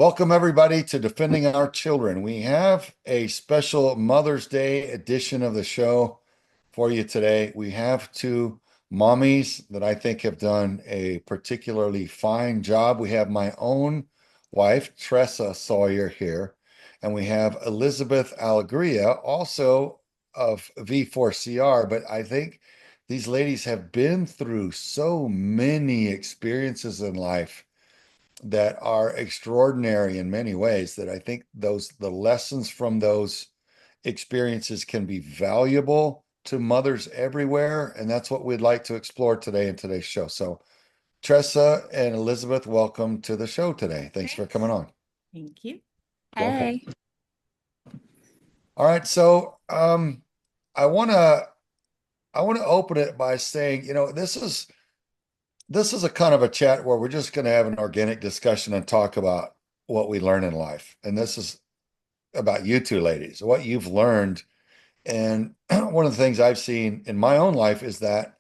Welcome, everybody, to Defending Our Children. We have a special Mother's Day edition of the show for you today. We have two mommies that I think have done a particularly fine job. We have my own wife, Tressa Sawyer, here, and we have Elizabeth Alegria, also of V4CR. But I think these ladies have been through so many experiences in life that are extraordinary in many ways that I think the lessons from those experiences can be valuable to mothers everywhere. And that's what we'd like to explore today in today's show. So Tressa and Elizabeth, welcome to the show today. Thanks for coming on. Thank you. Welcome. Hey. All right. So I wanna I wanna open it by saying, this is a kind of a chat where we're just going to have an organic discussion and talk about what we learn in life. And this is about you two ladies, what you've learned. And one of the things I've seen in my own life is that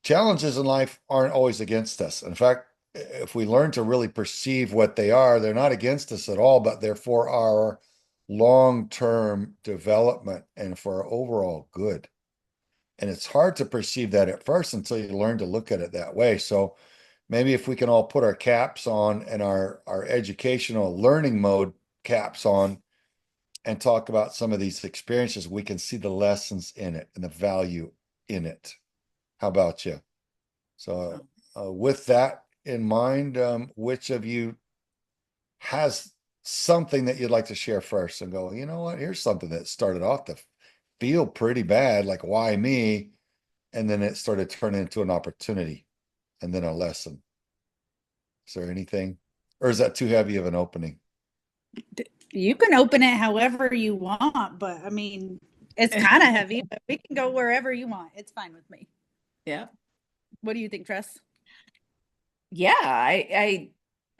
challenges in life aren't always against us. In fact, if we learn to really perceive what they are, they're not against us at all, but they're for our long-term development and for our overall good. And it's hard to perceive that at first until you learn to look at it that way. So maybe if we can all put our caps on and our educational learning mode caps on and talk about some of these experiences, we can see the lessons in it and the value in it. How about you? So, with that in mind, which of you has something that you'd like to share first and go, you know what, here's something that started off to feel pretty bad, like why me? And then it started turning into an opportunity and then a lesson. Is there anything, or is that too heavy of an opening? You can open it however you want, but I mean, it's kind of heavy, but we can go wherever you want. It's fine with me. Yeah. What do you think, Tress? Yeah. I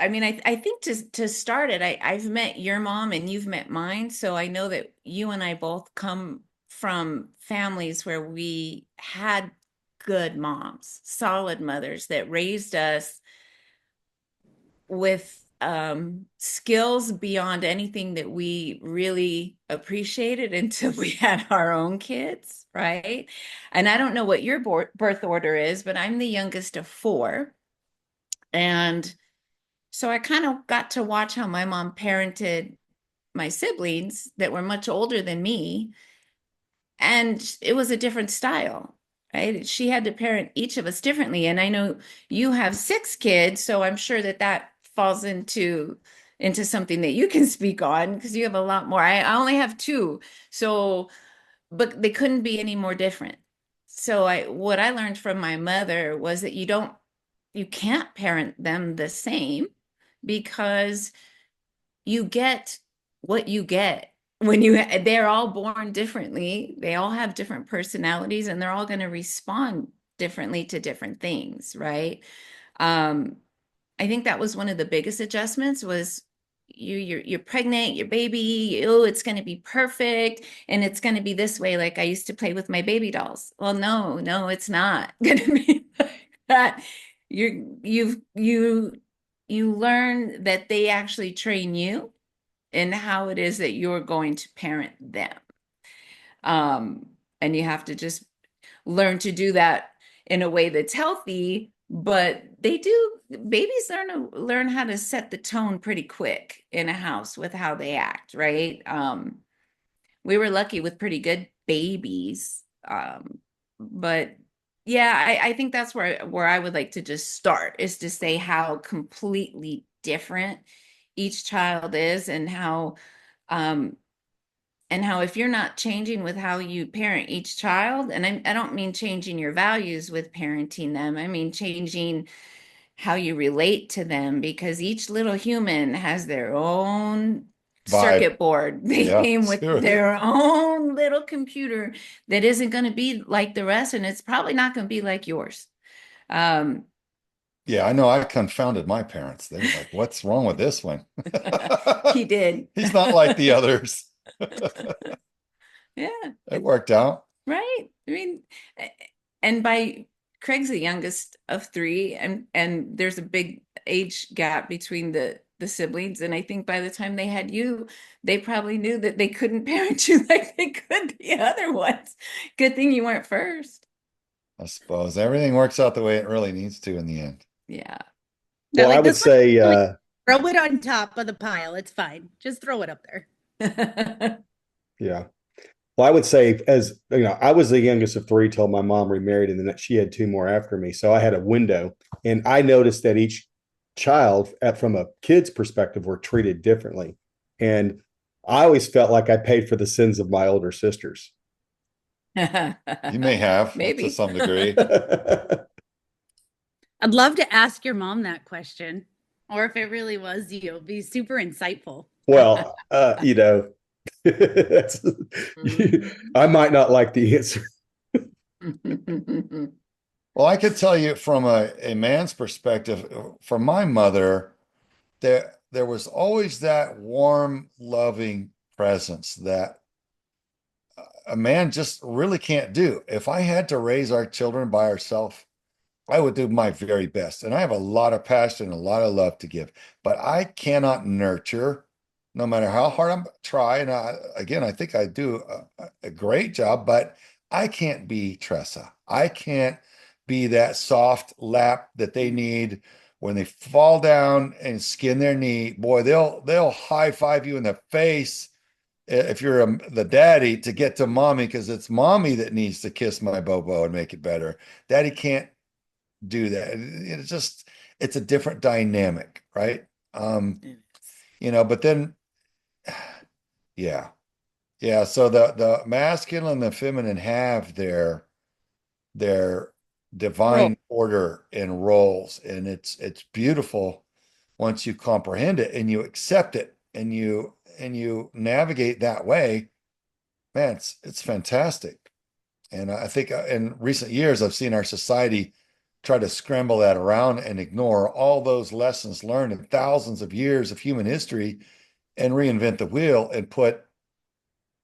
mean, I think to start it, I've met your mom and you've met mine. So I know that you and I both come from families where we had good moms, solid mothers that raised us with skills beyond anything that we really appreciated until we had our own kids, right? And I don't know what your birth order is, but I'm the youngest of four. And so I kind of got to watch how my mom parented my siblings that were much older than me. And it was a different style, right? She had to parent each of us differently. And I know you have six kids, so I'm sure that that falls into something that you can speak on because you have a lot more. I only have two. So, but they couldn't be any more different. So what I learned from my mother was that you can't parent them the same because you get what you get when they're all born differently. They all have different personalities and they're all going to respond differently to different things, right? um I think that was one of the biggest adjustments was you're pregnant, your baby, oh, it's going to be perfect and it's going to be this way. Like I used to play with my baby dolls. Well, no, it's not going to be like that. You learn that they actually train you in how it is that you're going to parent them. um and you have to just learn to do that in a way that's healthy. But babies learn how to set the tone pretty quick in a house with how they act, right? We were lucky with pretty good babies. But yeah, I think that's where I would like to just start, is to say how completely different each child is, um and how if you're not changing with how you parent each child, and I don't mean changing your values with parenting them, I mean changing how you relate to them, because each little human has their own Vibe. circuit board. They Yeah, came with seriously. their own little computer that isn't going to be like the rest, and it's probably not going to be like yours. um Yeah, I know I confounded my parents. They were like, what's wrong with this one? he did. He's not like the others. Yeah, It worked out. right. I mean, and by Craig's the youngest of three, and there's a big age gap between the siblings. And I think by the time they had you, they probably knew that they couldn't parent you like they could the other ones. Good thing you weren't first. I suppose everything works out the way it really needs to in the end. Yeah. No, Well, I like would this one, say, really throw it on top of the pile. It's fine. Just throw it up there. yeah. Well, I would say, as you know, I was the youngest of three till my mom remarried, and then she had two more after me. So I had a window, and I noticed that each child, from a kid's perspective, were treated differently. And I always felt like I paid for the sins of my older sisters. You may have Maybe. to some degree. I'd love to ask your mom that question, or if it really was you, it'd be super insightful. Well, I might not like the answer. Well, I could tell you from a man's perspective, from my mother, there was always that warm, loving presence that a man just really can't do. If I had to raise our children by ourselves, I would do my very best. And I have a lot of passion and a lot of love to give, but I cannot nurture no matter how hard I'm trying. Again, I think I do a great job, but I can't be Tressa. I can't be that soft lap that they need when they fall down and skin their knee. Boy, they'll high five you in the face if you're the daddy to get to mommy, because it's mommy that needs to kiss my bobo and make it better. Daddy can't do that. It's a different dynamic, right? But then yeah, so the masculine and the feminine have their divine order and roles, and it's beautiful once you comprehend it and you accept it and you navigate that way. Man, it's fantastic. And I think in recent years I've seen our society try to scramble that around and ignore all those lessons learned in thousands of years of human history and reinvent the wheel and put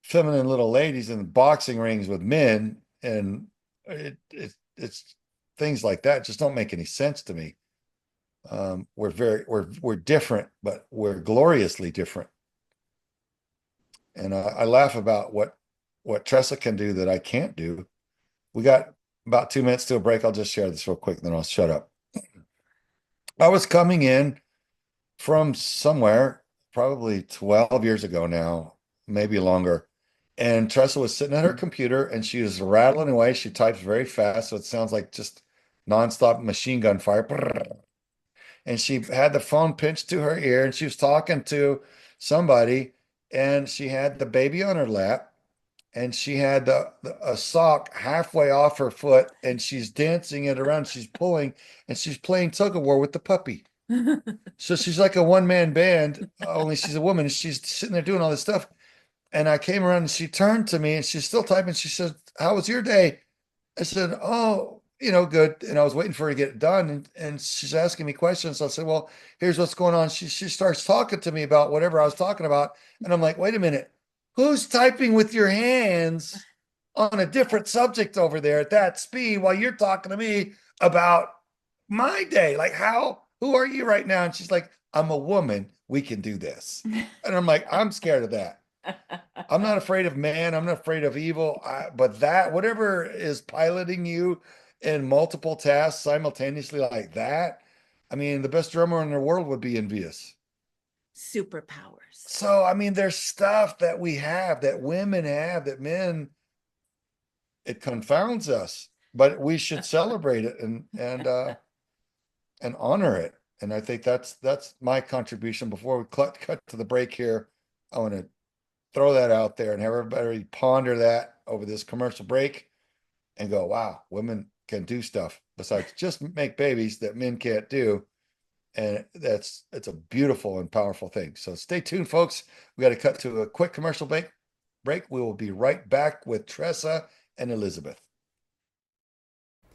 feminine little ladies in boxing rings with men. And it's things like that just don't make any sense to me. We're different, but we're gloriously different. And I laugh about what Tressa can do that I can't do. We got about 2 minutes to a break. I'll just share this real quick, then I'll shut up. I was coming in from somewhere, probably 12 years ago now, maybe longer. And Tressa was sitting at her computer and she was rattling away. She types very fast, so it sounds like just nonstop machine gun fire. And she had the phone pinched to her ear and she was talking to somebody, and she had the baby on her lap, and she had a sock halfway off her foot, and she's dancing it around. She's pulling, and she's playing tug of war with the puppy. So she's like a one-man band, only she's a woman. And she's sitting there doing all this stuff. And I came around and she turned to me and she's still typing. She said, "How was your day?" I said, "Oh, good." And I was waiting for her to get it done. And she's asking me questions. So I said, "Well, here's what's going on." She starts talking to me about whatever I was talking about. And I'm like, "Wait a minute. Who's typing with your hands on a different subject over there at that speed while you're talking to me about my day? Like, who are you right now?" And she's like, "I'm a woman. We can do this." And I'm like, I'm scared of that. I'm not afraid of man. I'm not afraid of evil. But that, whatever is piloting you in multiple tasks simultaneously like that, I mean, the best drummer in the world would be envious. Superpowers. So, I mean, there's stuff that we have, that women have, that men, it confounds us, but we should celebrate it and honor it. And I think that's my contribution. Before we cut to the break here, I want to throw that out there and have everybody ponder that over this commercial break and go, wow, women can do stuff besides just make babies that men can't do. And it's a beautiful and powerful thing. So stay tuned, folks. We got to cut to a quick commercial break. We will be right back with Tressa and Elizabeth.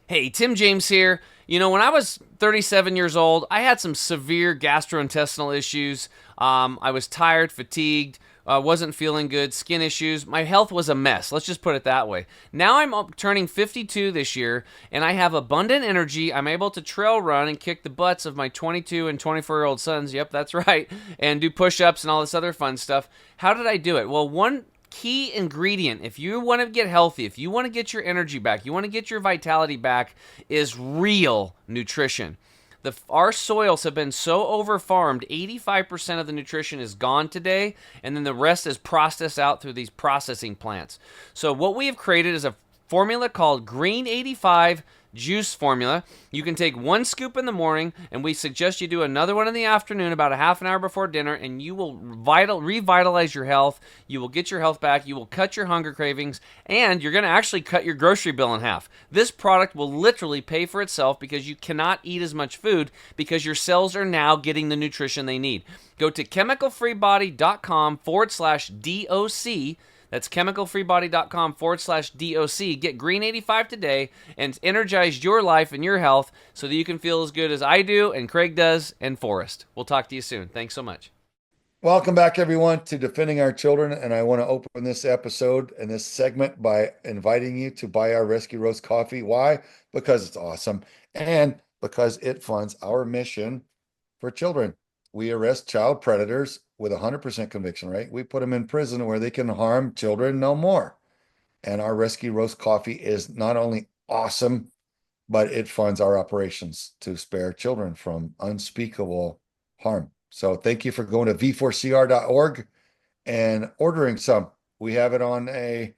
Hey, Tim James here. When I was 37 years old, I had some severe gastrointestinal issues. I was tired, fatigued, wasn't feeling good, skin issues. My health was a mess. Let's just put it that way. Now I'm turning 52 this year, and I have abundant energy. I'm able to trail run and kick the butts of my 22 and 24-year-old sons. Yep, that's right. And do push-ups and all this other fun stuff. How did I do it? Well, one key ingredient, if you want to get healthy, if you want to get your energy back, you want to get your vitality back, is real nutrition. Our soils have been so over-farmed, 85% of the nutrition is gone today, and then the rest is processed out through these processing plants. So what we have created is a formula called Green 85 juice formula. You can take 1 scoop in the morning, and we suggest you do another one in the afternoon about a half an hour before dinner, and you will revitalize your health. You will get your health back. You will cut your hunger cravings, and you're going to actually cut your grocery bill in half. This product will literally pay for itself because you cannot eat as much food because your cells are now getting the nutrition they need. Go to chemicalfreebody.com/DOC. That's chemicalfreebody.com/DOC. Get Green 85 today and energize your life and your health so that you can feel as good as I do and Craig does and Forrest. We'll talk to you soon. Thanks so much. Welcome back, everyone, to Defending Our Children. And I want to open this episode and this segment by inviting you to buy our Rescue Roast coffee. Why? Because it's awesome and because it funds our mission for children. We arrest child predators with 100% conviction rate. We put them in prison where they can harm children no more. And our Rescue Roast coffee is not only awesome, but it funds our operations to spare children from unspeakable harm. So thank you for going to V4CR.org and ordering some. We have it on a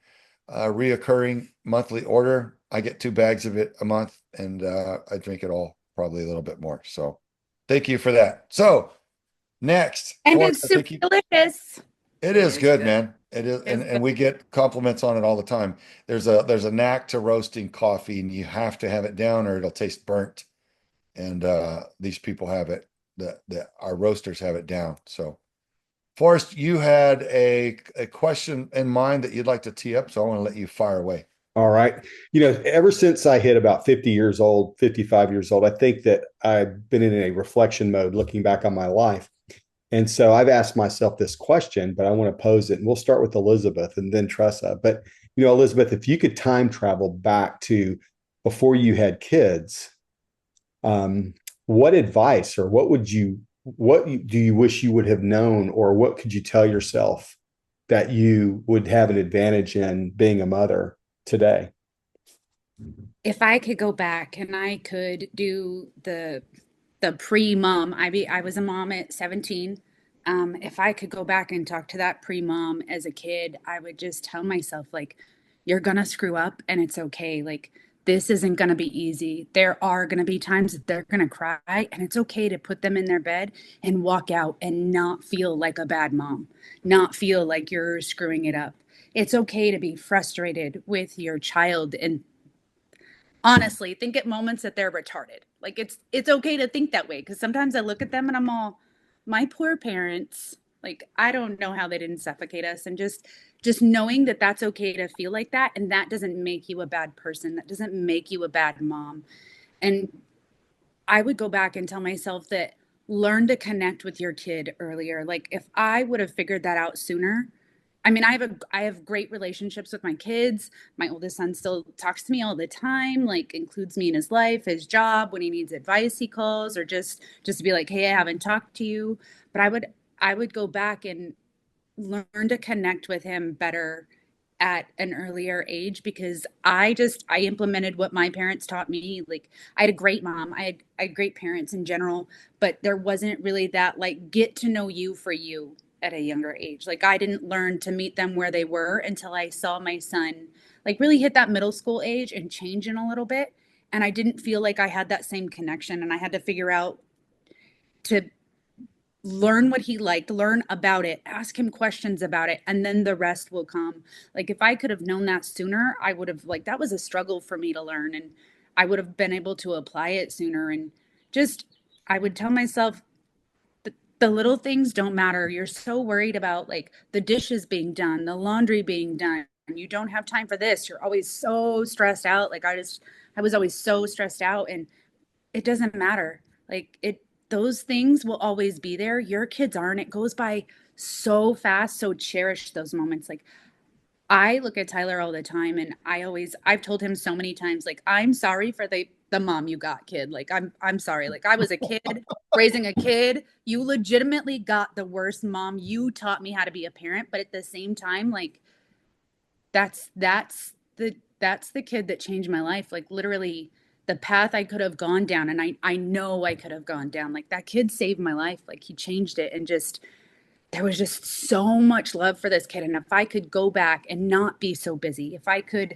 reoccurring monthly order. I get 2 bags of it a month, and I drink it all, probably a little bit more. So thank you for that. So next, And Forrest, it's super delicious. it is good, man. It is, and we get compliments on it all the time. There's a knack to roasting coffee, and you have to have it down or it'll taste burnt. And these people have it. Our roasters have it down. So, Forrest, you had a question in mind that you'd like to tee up, so I want to let you fire away. All right. Ever since I hit about 50 years old, 55 years old, I think that I've been in a reflection mode looking back on my life. And so I've asked myself this question, but I want to pose it. And we'll start with Elizabeth and then Tressa. But, Elizabeth, if you could time travel back to before you had kids, what advice or what do you wish you would have known, or what could you tell yourself that you would have an advantage in being a mother today? If I could go back and I could do the pre-mom, I was a mom at 17. If I could go back and talk to that pre-mom as a kid, I would just tell myself, like, you're gonna screw up and it's okay. Like, this isn't gonna be easy. There are gonna be times that they're gonna cry, and it's okay to put them in their bed and walk out and not feel like a bad mom, not feel like you're screwing it up. It's okay to be frustrated with your child and honestly think at moments that they're retarded. Like, it's okay to think that way, because sometimes I look at them and I'm all, my poor parents, like, I don't know how they didn't suffocate us. And just knowing that that's okay to feel like that, and that doesn't make you a bad person, that doesn't make you a bad mom. And I would go back and tell myself that learn to connect with your kid earlier. Like, if I would have figured that out sooner, I mean, I have great relationships with my kids. My oldest son still talks to me all the time, like includes me in his life, his job. When he needs advice, he calls, or just to be like, hey, I haven't talked to you. But I would go back and learn to connect with him better at an earlier age, because I implemented what my parents taught me. Like, I had a great mom. I had great parents in general, but there wasn't really that, like, get to know you for you at a younger age. Like, I didn't learn to meet them where they were until I saw my son, like, really hit that middle school age and change in a little bit. And I didn't feel like I had that same connection, and I had to figure out to learn what he liked, learn about it, ask him questions about it, and then the rest will come. Like, if I could have known that sooner, I would have, like, that was a struggle for me to learn, and I would have been able to apply it sooner. And just, I would tell myself, the little things don't matter. You're so worried about, like, the dishes being done, the laundry being done. You don't have time for this. You're always so stressed out. Like, I was always so stressed out, and it doesn't matter. Like, those things will always be there. Your kids aren't. It goes by so fast. So cherish those moments. Like, I look at Tyler all the time, and I've told him so many times, like, I'm sorry for the mom you got, kid. Like, I'm sorry. Like, I was a kid raising a kid. You legitimately got the worst mom. You taught me how to be a parent, but at the same time, like, that's the kid that changed my life. Like, literally the path I could have gone down, and I know I could have gone down. Like, that kid saved my life. Like, he changed it, and just there was just so much love for this kid. And if I could go back and not be so busy, if I could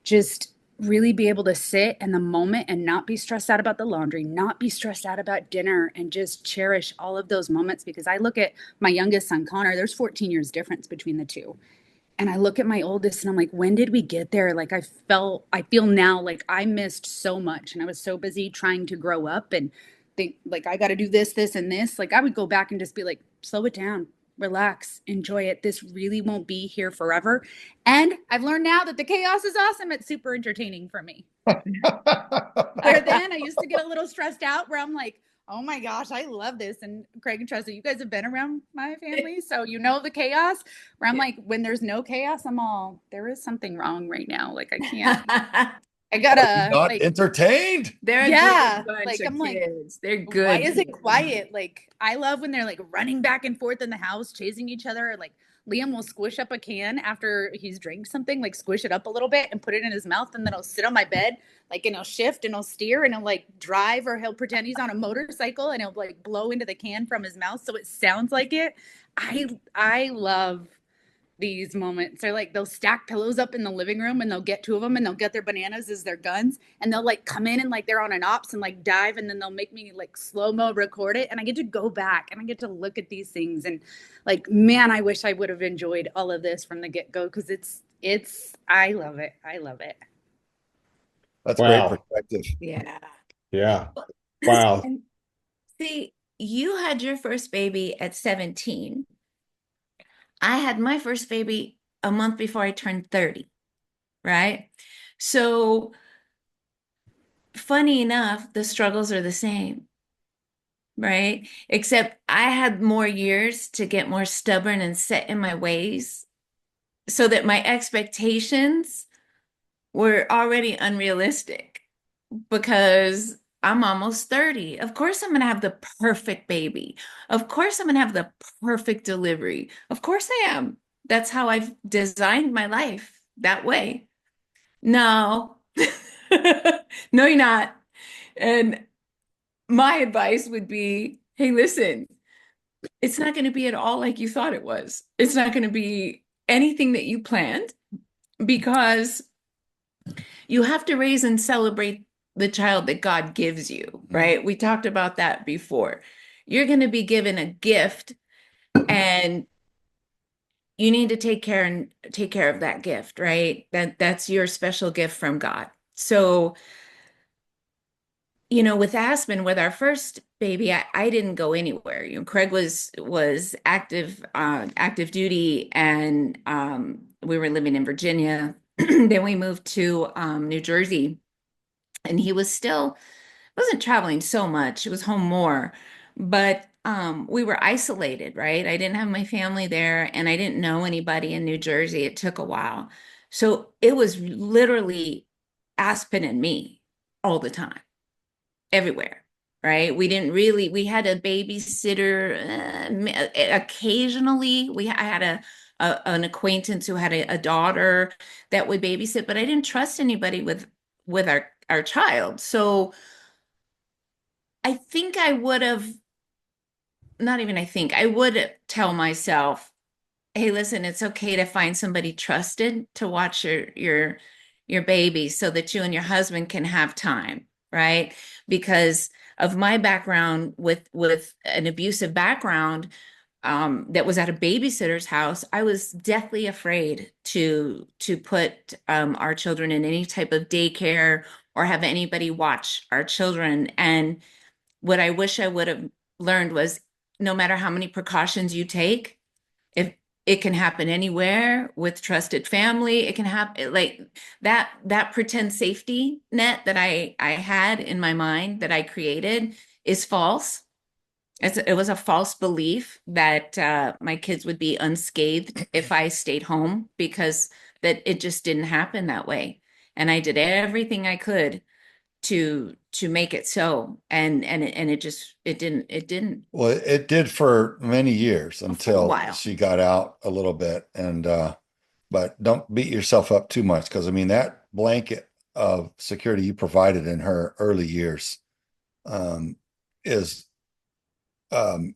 just really be able to sit in the moment and not be stressed out about the laundry, not be stressed out about dinner, and just cherish all of those moments. Because I look at my youngest son, Connor, there's 14 years difference between the two. And I look at my oldest and I'm like, when did we get there? Like, I feel now like I missed so much, and I was so busy trying to grow up and think like I got to do this, this, and this. Like, I would go back and just be like, slow it down, relax, enjoy it. This really won't be here forever. And I've learned now that the chaos is awesome. It's super entertaining for me. Where then I used to get a little stressed out where I'm like, oh my gosh, I love this. And Craig and Tressa, you guys have been around my family, so you know the chaos. Where I'm like, when there's no chaos, I'm all, there is something wrong right now. Like, I can't. I gotta Not like, entertained. They're yeah. a good bunch Like, of I'm like, kids. They're good. why is it kids. quiet? Like, I love when they're like running back and forth in the house, chasing each other. Like, Liam will squish up a can after he's drank something, like squish it up a little bit and put it in his mouth, and then he'll sit on my bed, like, and he'll shift and he'll steer and he'll like drive, or he'll pretend he's on a motorcycle and he'll like blow into the can from his mouth so it sounds like it. I love these moments. They're like, they'll stack pillows up in the living room, and they'll get two of them, and they'll get their bananas as their guns, and they'll like come in and like they're on an ops and like dive, and then they'll make me like slow-mo record it, and I get to go back and I get to look at these things, and like, man, I wish I would have enjoyed all of this from the get-go, because it's I love it. I love it. That's Wow. great perspective. Yeah. Yeah. Wow. And see, you had your first baby at 17. I had my first baby a month before I turned 30, right? So funny enough, the struggles are the same, right? Except I had more years to get more stubborn and set in my ways, so that my expectations were already unrealistic, because I'm almost 30. Of course, I'm going to have the perfect baby. Of course, I'm going to have the perfect delivery. Of course, I am. That's how I've designed my life, that way. No, no, you're not. And my advice would be, hey, listen, it's not going to be at all like you thought it was. It's not going to be anything that you planned, because you have to raise and celebrate the child that God gives you, right? We talked about that before. You're going to be given a gift, and you need to take care of that gift, right? That's your special gift from God. So, with Aspen, with our first baby, I didn't go anywhere. Craig was active duty, and we were living in Virginia. Then we moved to New Jersey, and he wasn't traveling so much. It was home more, but we were isolated, right? I didn't have my family there, and I didn't know anybody in New Jersey. It took a while. So it was literally Aspen and me all the time, everywhere, right? We had a babysitter occasionally. I had an acquaintance who had a daughter that would babysit, but I didn't trust anybody with our child. So I think I would have, not even I think, I would tell myself, hey, listen, it's okay to find somebody trusted to watch your baby, so that you and your husband can have time, right? Because of my background with an abusive background, that was at a babysitter's house, I was deathly afraid to put our children in any type of daycare or have anybody watch our children. And what I wish I would have learned was, no matter how many precautions you take, if it can happen anywhere with trusted family, it can happen, like that pretend safety net that I had in my mind, that I created, is false. It was a false belief that my kids would be unscathed if I stayed home, because that it just didn't happen that way. And I did everything I could to make it so, and it didn't Well, it did for many years for a until while. she got out a little bit. And but don't beat yourself up too much, because I mean that blanket of security you provided in her early years um, is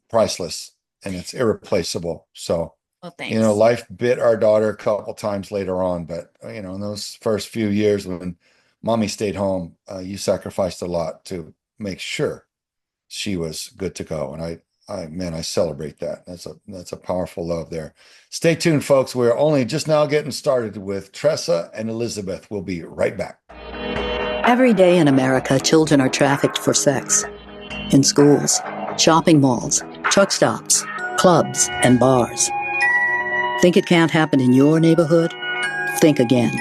priceless, and it's irreplaceable. So, Well, you know, thanks. life bit our daughter a couple times later on, but you know, in those first few years when mommy stayed home, you sacrificed a lot to make sure she was good to go. And man, I celebrate that. That's a powerful love there. Stay tuned, folks. We're only just now getting started with Tressa and Elizabeth. We'll be right back. Every day in America, children are trafficked for sex. In schools, shopping malls, truck stops, clubs, and bars. Think it can't happen in your neighborhood? Think again.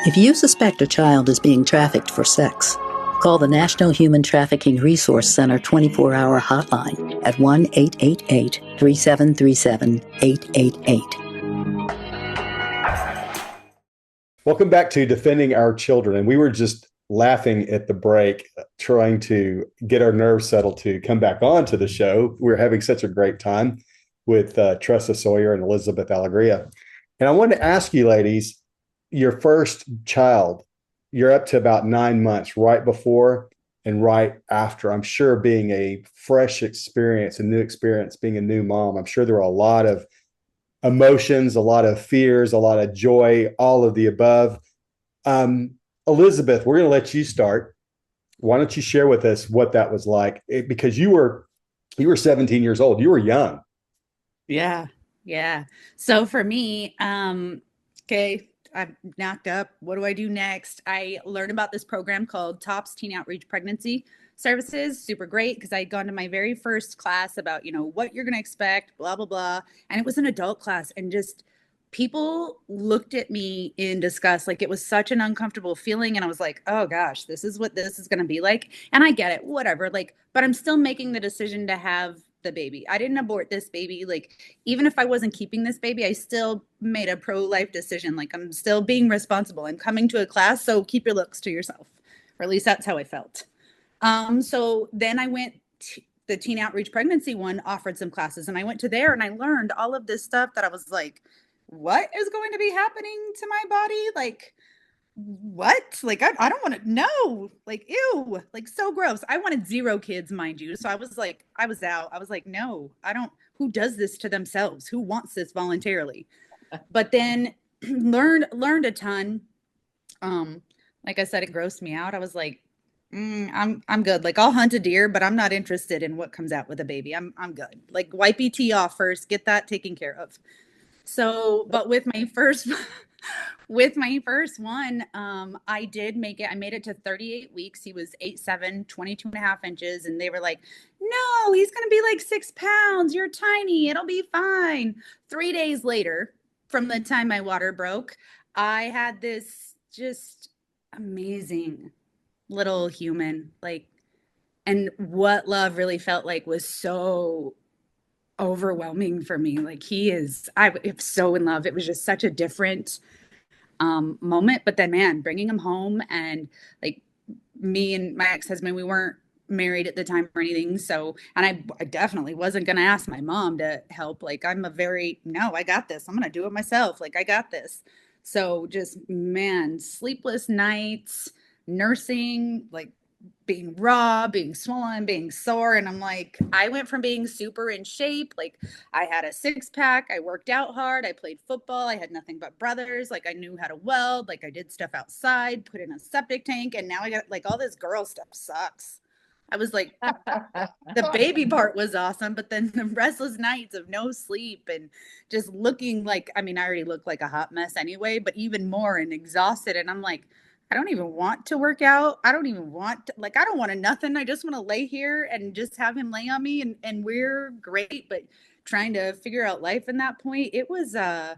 If you suspect a child is being trafficked for sex, call the National Human Trafficking Resource Center 24-hour hotline at 1-888-373-888. Welcome back to Defending Our Children. And we were just laughing at the break, trying to get our nerves settled to come back on to the show. We're having such a great time with Tressa Sawyer and Elizabeth Alegria. And I wanted to ask you, ladies, your first child, you're up to about 9 months, right before and right after. I'm sure being a fresh experience, a new experience, being a new mom, I'm sure there were a lot of emotions, a lot of fears, a lot of joy, all of the above. Elizabeth, we're going to let you start. Why don't you share with us what that was like? Because you were 17 years old. You were young. Yeah. Yeah. So for me, okay, I'm knocked up. What do I do next? I learned about this program called TOPS Teen Outreach Pregnancy Services. Super great, because I'd gone to my very first class about, you know, what you're going to expect, blah, blah, blah. And it was an adult class, and just people looked at me in disgust. Like, it was such an uncomfortable feeling. And I was like, oh gosh, this is what this is going to be like. And I get it, whatever. Like, but I'm still making the decision to have the baby. I didn't abort this baby. Like, even if I wasn't keeping this baby, I still made a pro-life decision. Like, I'm still being responsible. I'm coming to a class, so keep your looks to yourself. Or at least that's how I felt. So then I went the teen outreach pregnancy one offered some classes, and I went to there and I learned all of this stuff that I was like, what is going to be happening to my body? Like, what? Like, I don't want to know. Like, ew, like, so gross. I wanted 0 kids, mind you. So I was like, I was out. I was like, no, I don't. Who does this to themselves? Who wants this voluntarily? But then learned a ton. Like I said, it grossed me out. I was like, I'm good. Like, I'll hunt a deer, but I'm not interested in what comes out with a baby. I'm good. Like, wipe ET off first, get that taken care of. So, but with my first with my first one, I did make it. I made it to 38 weeks. He was 8'7", 22.5 inches. And they were like, no, he's going to be like 6 pounds. You're tiny. It'll be fine. 3 days later, from the time my water broke, I had this just amazing little human. Like, and what love really felt like was so overwhelming for me. Like, I was so in love. It was just such a different moment. But then, man, bringing him home, and like, me and my ex-husband, we weren't married at the time or anything. So, and I definitely wasn't going to ask my mom to help. Like, no, I got this. I'm going to do it myself. Like, I got this. So just, man, sleepless nights, nursing, like, being raw, being swollen, being sore. And I'm like, I went from being super in shape. Like, I had a 6-pack. I worked out hard. I played football. I had nothing but brothers. Like, I knew how to weld. Like, I did stuff outside, put in a septic tank. And now I got, like, all this girl stuff sucks. I was like, the baby part was awesome, but then the restless nights of no sleep and just looking like, I mean, I already looked like a hot mess anyway, but even more, and exhausted. And I'm like, I don't even want to work out. I don't even want to, like, I don't want to nothing. I just want to lay here and just have him lay on me, and we're great. But trying to figure out life in that point, it was an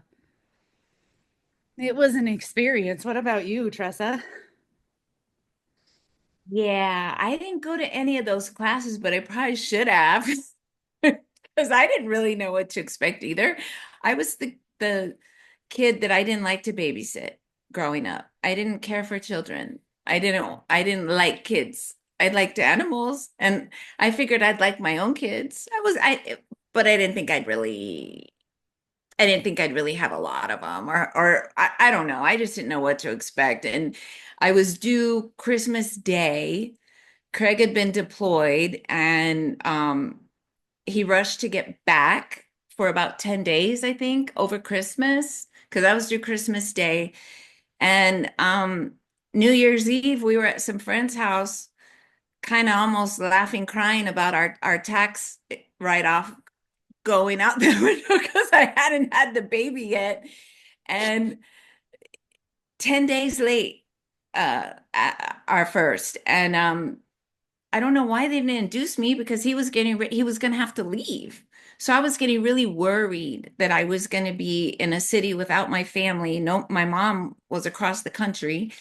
experience. What about you, Tressa? Yeah, I didn't go to any of those classes, but I probably should have because I didn't really know what to expect either. I was the kid that I didn't like to babysit growing up. I didn't care for children. I didn't like kids. I liked animals, and I figured I'd like my own kids. But I didn't think I'd really have a lot of them, or I don't know. I just didn't know what to expect. And I was due Christmas Day. Craig had been deployed, and he rushed to get back for about 10 days, I think, over Christmas, because I was due Christmas Day. And New Year's Eve, we were at some friend's house, kind of almost laughing, crying about our tax write-off going out the window because I hadn't had the baby yet. And 10 days late, our first. And I don't know why they didn't induce me because he was going to have to leave. So I was getting really worried that I was going to be in a city without my family. No, my mom was across the country,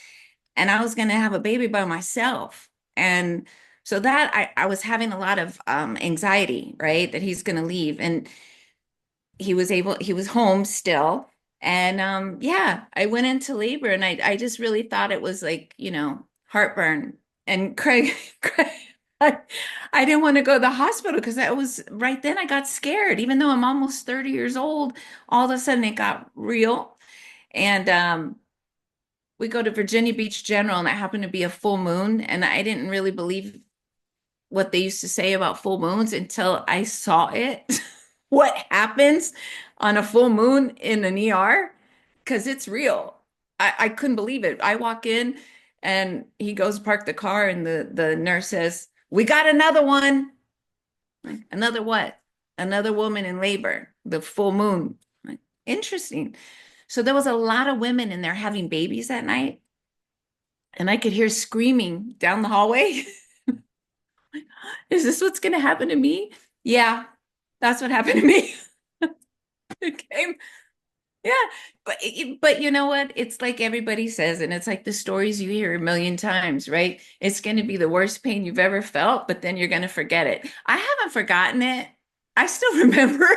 and I was going to have a baby by myself. And so that I was having a lot of anxiety, right? That he's going to leave. And he was home still. And yeah, I went into labor, and I just really thought it was like, heartburn. And Craig, I, I didn't want to go to the hospital because that was right then I got scared. Even though I'm almost 30 years old, all of a sudden it got real. And we go to Virginia Beach General, and it happened to be a full moon. And I didn't really believe what they used to say about full moons until I saw it. What happens on a full moon in an ER? Because it's real. I couldn't believe it. I walk in, and he goes park the car, and the nurse says, "We got another one." Like, another what? Another woman in labor, the full moon. Like, interesting. So there was a lot of women in there having babies that night, and I could hear screaming down the hallway. Is this what's going to happen to me? Yeah, that's what happened to me. It came, yeah, but you know what? It's like everybody says, and it's like the stories you hear a million times, right? It's going to be the worst pain you've ever felt, but then you're going to forget it. I haven't forgotten it. I still remember,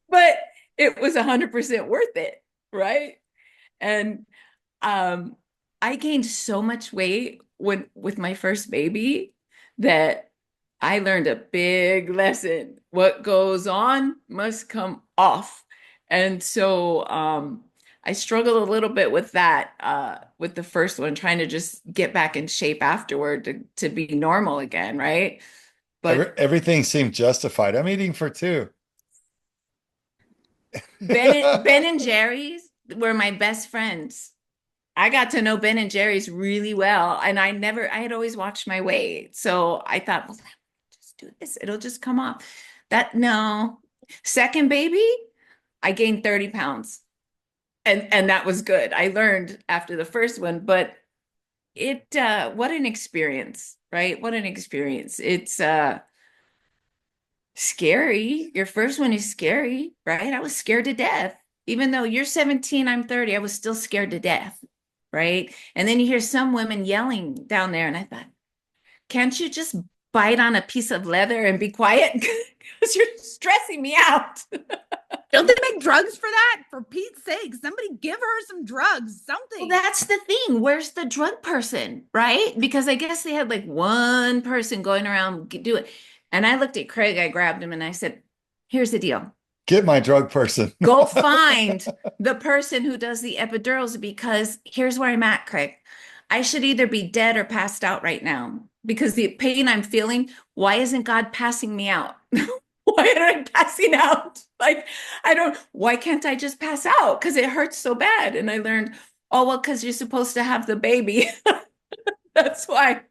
but it was 100% worth it, right? And um, I gained so much weight with my first baby that I learned a big lesson. What goes on must come off. And so I struggled a little bit with that, with the first one, trying to just get back in shape afterward to be normal again, right? But Everything seemed justified. I'm eating for two. Ben and Jerry's were my best friends. I got to know Ben and Jerry's really well, and I had always watched my weight. So I thought, well, just do this. It'll just come off. No. Second baby, I gained 30 pounds. And that was good. I learned after the first one, but what an experience, right? What an experience. It's scary. Your first one is scary, right? I was scared to death. Even though you're 17, I'm 30, I was still scared to death, right? And then you hear some women yelling down there, and I thought, can't you just bite on a piece of leather and be quiet? Because you're stressing me out. Don't they make drugs for that? For Pete's sake, somebody give her some drugs, something. Well, that's the thing. Where's the drug person, right? Because I guess they had like one person going around do it. And I looked at Craig, I grabbed him, and I said, here's the deal. Get my drug person. Go find the person who does the epidurals, because here's where I'm at, Craig. I should either be dead or passed out right now because the pain I'm feeling, why isn't God passing me out? Why am I passing out? Like, why can't I just pass out? Because it hurts so bad. And I learned, oh, well, because you're supposed to have the baby. That's why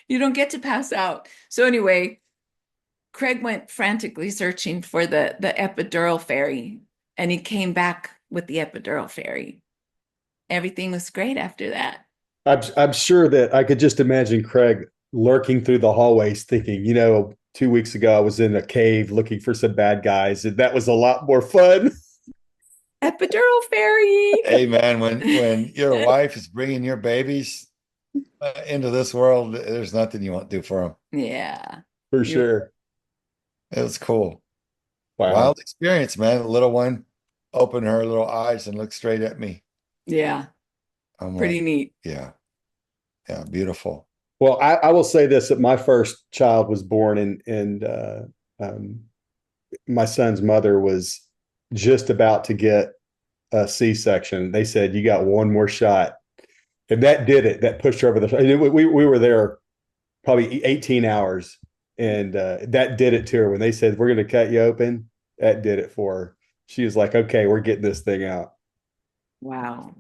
you don't get to pass out. So anyway, Craig went frantically searching for the epidural fairy, and he came back with the epidural fairy. Everything was great after that. I'm sure that I could just imagine Craig lurking through the hallways thinking, 2 weeks ago I was in a cave looking for some bad guys, and that was a lot more fun. Epidural fairy. Hey man, when your wife is bringing your babies into this world, there's nothing you won't do for them. Yeah. For You- sure. It was cool. Wow. Wild experience, man. The little one opened her little eyes and looked straight at me. Yeah. I'm Pretty like, neat. yeah, yeah, beautiful. Well, I will say this, that my first child was born and um, my son's mother was just about to get a C-section. They said, you got one more shot. And that did it. That pushed her over the, we were there probably 18 hours and that did it to her. When they said, we're going to cut you open, that did it for her. She was like, okay, we're getting this thing out. Wow.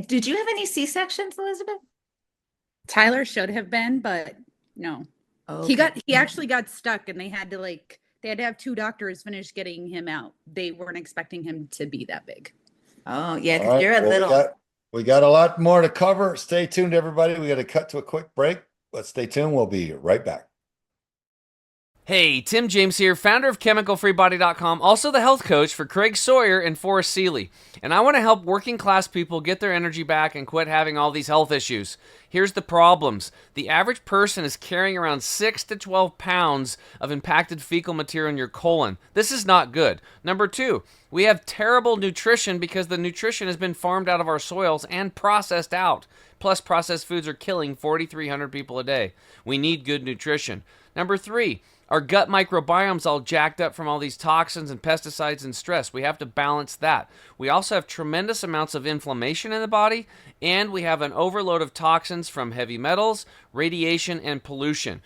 Did you have any C-sections, Elizabeth? Tyler should have been, but no. Okay. He actually got stuck and they had to have two doctors finish getting him out. They weren't expecting him to be that big. Oh, yeah, All because right. you're a Well, little. we got a lot more to cover. Stay tuned, everybody. We got to cut to a quick break, but stay tuned. We'll be right back. Hey, Tim James here, founder of ChemicalFreeBody.com, also the health coach for Craig Sawyer and Forrest Seeley. And I want to help working class people get their energy back and quit having all these health issues. Here's the problems. The average person is carrying around 6 to 12 pounds of impacted fecal material in your colon. This is not good. Number 2, we have terrible nutrition because the nutrition has been farmed out of our soils and processed out. Plus, processed foods are killing 4,300 people a day. We need good nutrition. Number 3, our gut microbiome's all jacked up from all these toxins and pesticides and stress. We have to balance that. We also have tremendous amounts of inflammation in the body, and we have an overload of toxins from heavy metals, radiation, and pollution.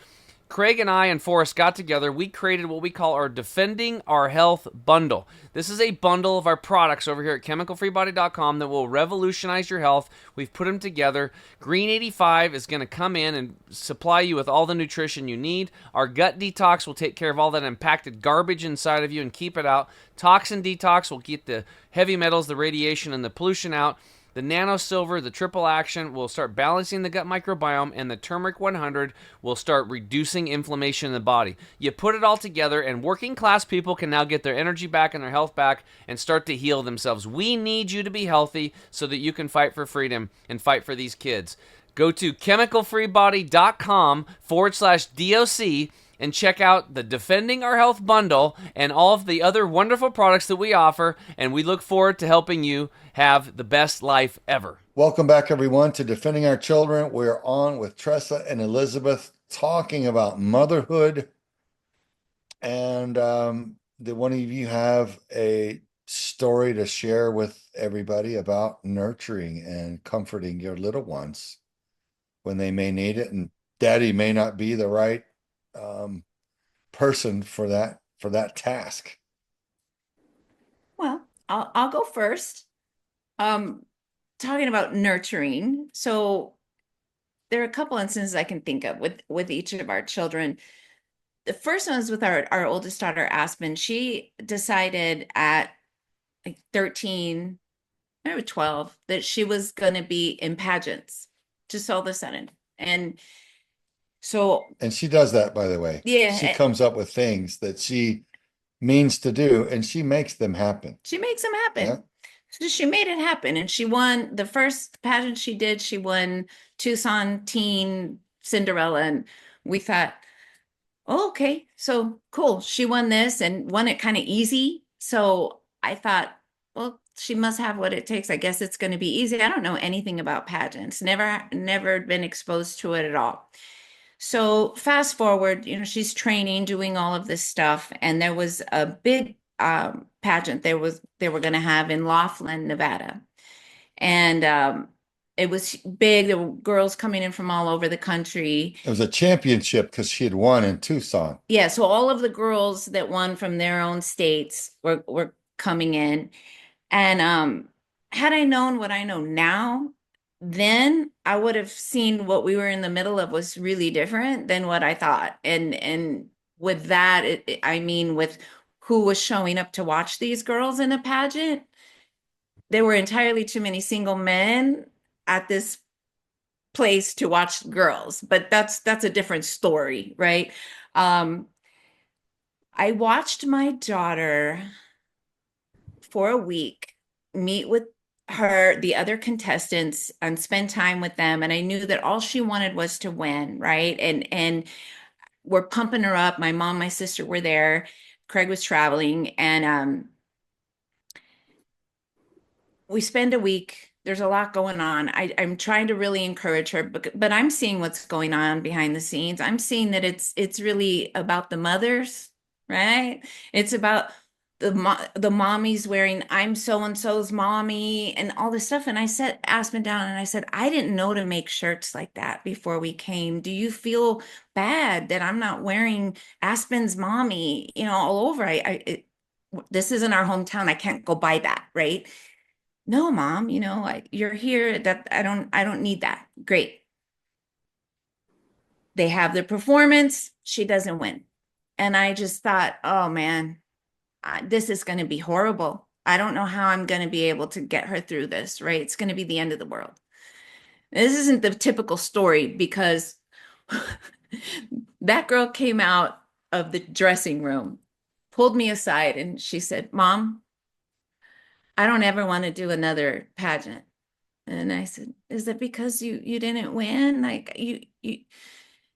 Craig and I and Forrest got together. We created what we call our Defending Our Health bundle. This is a bundle of our products over here at ChemicalFreeBody.com that will revolutionize your health. We've put them together. Green 85 is going to come in and supply you with all the nutrition you need. Our Gut Detox will take care of all that impacted garbage inside of you and keep it out. Toxin Detox will get the heavy metals, the radiation, and the pollution out. The Nano Silver, the Triple Action, will start balancing the gut microbiome, and the Turmeric 100 will start reducing inflammation in the body. You put it all together, and working class people can now get their energy back and their health back and start to heal themselves. We need you to be healthy so that you can fight for freedom and fight for these kids. Go to chemicalfreebody.com/DOC and check out the Defending Our Health bundle and all of the other wonderful products that we offer, and we look forward to helping you have the best life ever. Welcome back, everyone, to Defending Our Children. We're on with Tressa and Elizabeth talking about motherhood. And did one of you have a story to share with everybody about nurturing and comforting your little ones when they may need it? And daddy may not be the right person for that task. Well, I'll go first. Talking about nurturing. So there are a couple instances I can think of with each of our children. The first one is with our oldest daughter, Aspen. She decided at like 13, maybe 12, that she was going to be in pageants, just all of a sudden. And she does that, by the way. Yeah. She comes up with things that she means to do, and she makes them happen. She makes them happen. Yeah. So she made it happen, and she won the first pageant she did. She won Tucson Teen Cinderella, and we thought, oh, okay, so cool. She won this and won it kind of easy. So I thought, well, she must have what it takes. I guess it's going to be easy. I don't know anything about pageants. Never been exposed to it at all. So fast forward, she's training, doing all of this stuff, and there was a big pageant they were going to have in Laughlin, Nevada, and it was big. There were girls coming in from all over the country. It was a championship because she had won in Tucson. Yeah, so all of the girls that won from their own states were coming in, and had I known what I know now, then I would have seen what we were in the middle of was really different than what I thought. And with that, I mean, with who was showing up to watch these girls in a pageant, there were entirely too many single men at this place to watch girls. But that's a different story, right? I watched my daughter for a week meet with the other contestants and spend time with them. And I knew that all she wanted was to win, right? And we're pumping her up. My mom, my sister were there. Craig was traveling, and we spend a week. There's a lot going on. I'm trying to really encourage her, but I'm seeing what's going on behind the scenes. I'm seeing that it's really about the mothers, right? It's about the mommies wearing I'm so and so's mommy and all this stuff. And I sat Aspen down and I said, I didn't know to make shirts like that before we came. Do you feel bad that I'm not wearing Aspen's mommy, all over? This isn't our hometown. I can't go buy that, right? No, mom, you're here. That I don't need that. Great. They have their performance. She doesn't win. And I just thought, oh man, this is going to be horrible. I don't know how I'm going to be able to get her through this, right? It's going to be the end of the world. This isn't the typical story because that girl came out of the dressing room, pulled me aside, and she said, Mom, I don't ever want to do another pageant. And I said, is it because you didn't win? Like you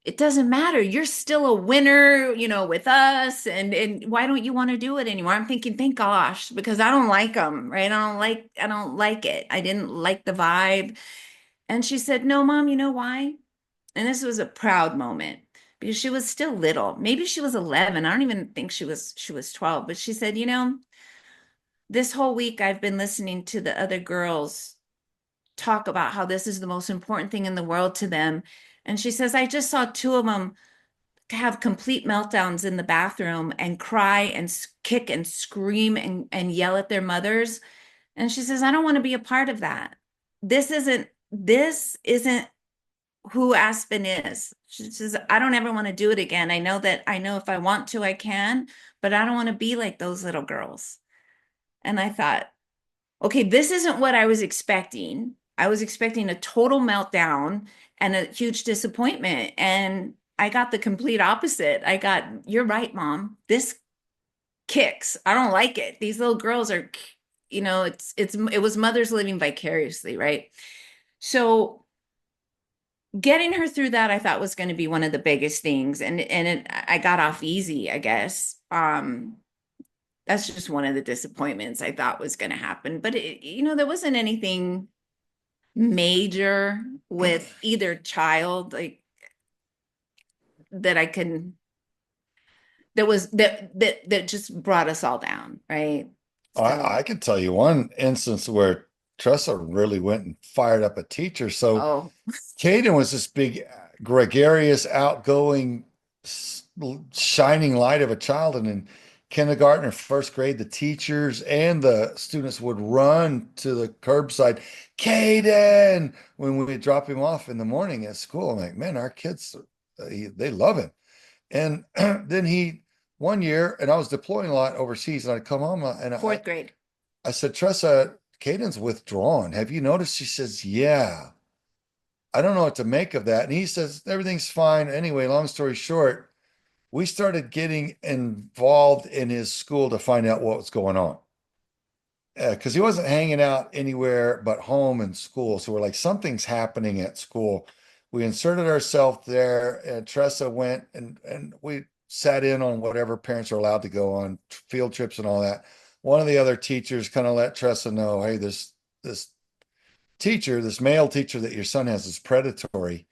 it doesn't matter. You're still a winner, with us. And why don't you want to do it anymore? I'm thinking, thank gosh, because I don't like them, right? I don't like it. I didn't like the vibe. And she said, no, Mom, you know why? And this was a proud moment because she was still little. Maybe she was 11. I don't even think she was 12, but she said, this whole week I've been listening to the other girls talk about how this is the most important thing in the world to them. And she says, I just saw two of them have complete meltdowns in the bathroom and cry and kick and scream and yell at their mothers. And she says, I don't want to be a part of that. This isn't who Aspen is. She says, I don't ever want to do it again. I know if I want to, I can, but I don't want to be like those little girls. And I thought, okay, this isn't what I was expecting. I was expecting a total meltdown and a huge disappointment. And I got the complete opposite. You're right, Mom. This kicks. I don't like it. These little girls are, it was mothers living vicariously, right? So getting her through that, I thought was going to be one of the biggest things. I got off easy, I guess. That's just one of the disappointments I thought was going to happen. But there wasn't anything major with either child, like that that just brought us all down, right? So, I can tell you one instance where Tressa really went and fired up a teacher. So Caden was this big, gregarious, outgoing, shining light of a child. And in kindergarten or first grade, the teachers and the students would run to the curbside, Caden, when we would drop him off in the morning at school. I'm like, man, our kids, they love him. And then one year, and I was deploying a lot overseas, and I'd come home and fourth grade. I said, Tressa, Caden's withdrawn. Have you noticed? She says, yeah. I don't know what to make of that. And he says, everything's fine. Anyway, long story short, we started getting involved in his school to find out what was going on. Because he wasn't hanging out anywhere but home and school. So we're like, something's happening at school. We inserted ourselves there, and Tressa went and we sat in on whatever parents are allowed to go on field trips and all that. One of the other teachers kind of let Tressa know, hey, this teacher, this male teacher that your son has is predatory,